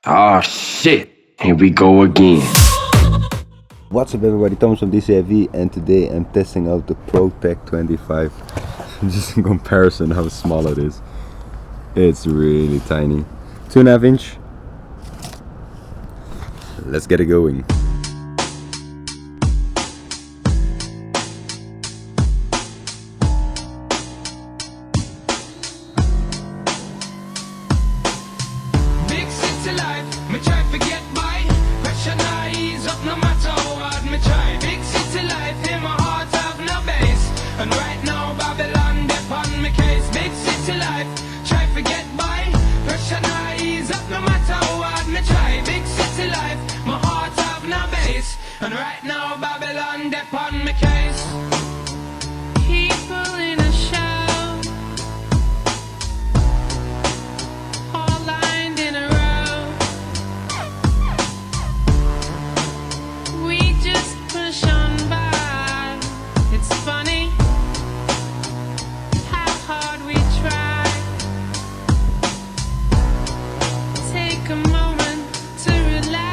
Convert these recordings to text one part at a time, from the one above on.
Ah, shit. Here we go again. What's up everybody, Thomas from DJI, and today I'm testing out the Protek 25. Just in comparison how small it is. It's really tiny. 2.5 inch. Let's get it going. And right now Babylon dep on my case. People in a show, all lined in a row. We just push on by. It's funny how hard we try. Take a moment to relax.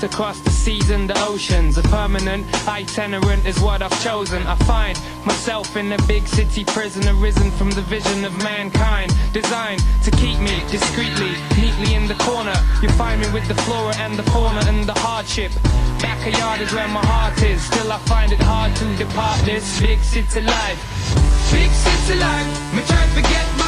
Across the seas and the oceans, a permanent itinerant is what I've chosen. I find myself in a big city prison, arisen from the vision of mankind, designed to keep me discreetly, neatly in the corner. You find me with the flora and the fauna and the hardship. Backyard is where my heart is, still I find it hard to depart this big city life. Big city life, me try to forget my